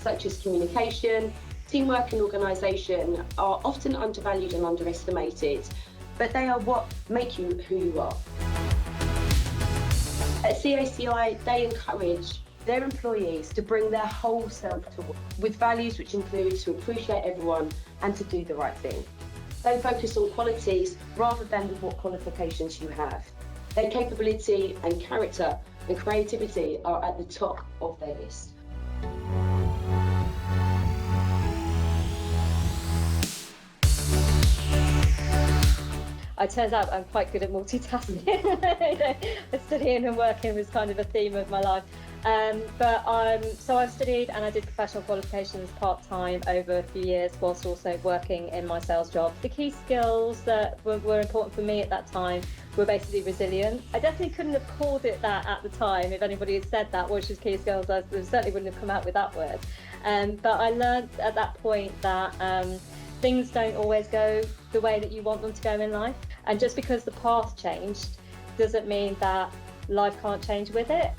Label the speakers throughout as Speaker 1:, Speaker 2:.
Speaker 1: such as communication, teamwork and organisation are often undervalued and underestimated, but they are what make you who you are. At CACI, they encourage their employees to bring their whole self to work, with values which include to appreciate everyone and to do the right thing. They focus on qualities rather than what qualifications you have. Their capability and character and creativity are at the top of their list.
Speaker 2: It turns out I'm quite good at multitasking. Studying and working was kind of a theme of my life. So I've studied and I did professional qualifications part-time over a few years whilst also working in my sales job. The key skills that were important for me at that time were basically resilience. I definitely couldn't have called it that at the time. If anybody had said that, which is key skills, I certainly wouldn't have come out with that word. But I learned at that point that things don't always go the way that you want them to go in life. And just because the path changed doesn't mean that life can't change with it.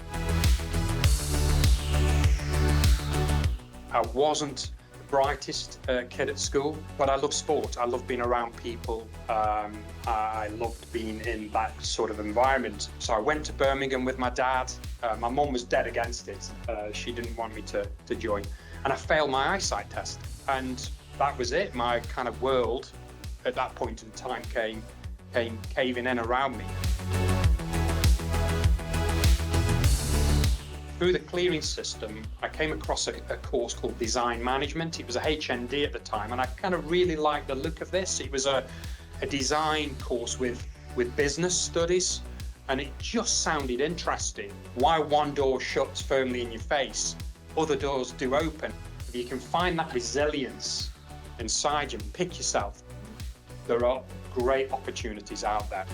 Speaker 3: I wasn't the brightest kid at school, but I love sport. I love being around people. I loved being in that sort of environment. So I went to Birmingham with my dad. My mum was dead against it. She didn't want me to join. And I failed my eyesight test. And that was it. My kind of world at that point in time came caving in around me. Through the clearing system, I came across a course called Design Management. It was a HND at the time, and I kind of really liked the look of this. It was a design course with business studies, and it just sounded interesting. Why one door shuts firmly in your face, other doors do open. If you can find that resilience inside you and pick yourself, there are great opportunities out there.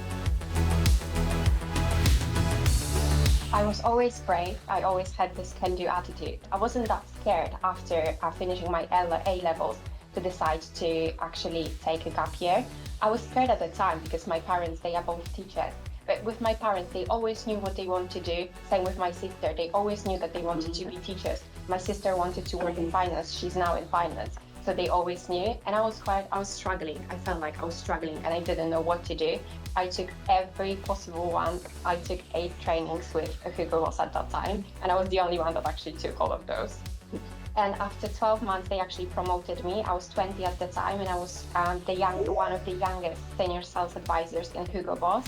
Speaker 4: I was always brave. I always had this can-do attitude. I wasn't that scared after finishing my A-levels to decide to actually take a gap year. I was scared at the time because my parents, they are both teachers. But with my parents, they always knew what they want to do. Same with my sister. They always knew that they wanted to be teachers. My sister wanted to work in finance. She's now in finance. So they always knew. And I was struggling. I felt like I was struggling and I didn't know what to do. I took every possible one. I took 8 trainings with Hugo Boss at that time. And I was the only one that actually took all of those. And after 12 months, they actually promoted me. I was 20 at the time, and I was one of the youngest senior sales advisors in Hugo Boss.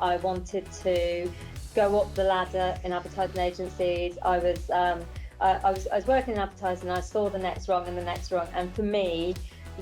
Speaker 2: I wanted to go up the ladder in advertising agencies. I was working in advertising, and I saw the next rung and the next rung, and for me,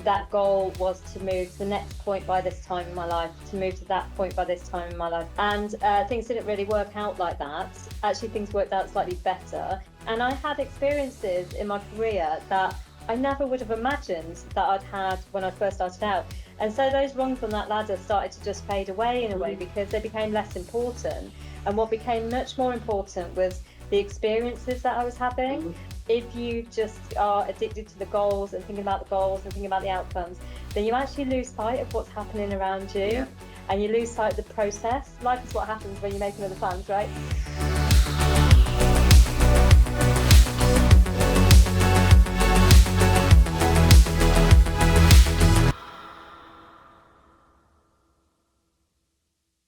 Speaker 2: that goal was to move to the next point by this time in my life, to move to that point by this time in my life. And things didn't really work out like that. Actually, things worked out slightly better. And I had experiences in my career that I never would have imagined that I'd had when I first started out. And so those rungs on that ladder started to just fade away in a way because they became less important. And what became much more important was the experiences that I was having. If you just are addicted to the goals and thinking about the goals and thinking about the outcomes, then you actually lose sight of what's happening around you, and you lose sight of the process. Life is what happens when you're making other plans, right?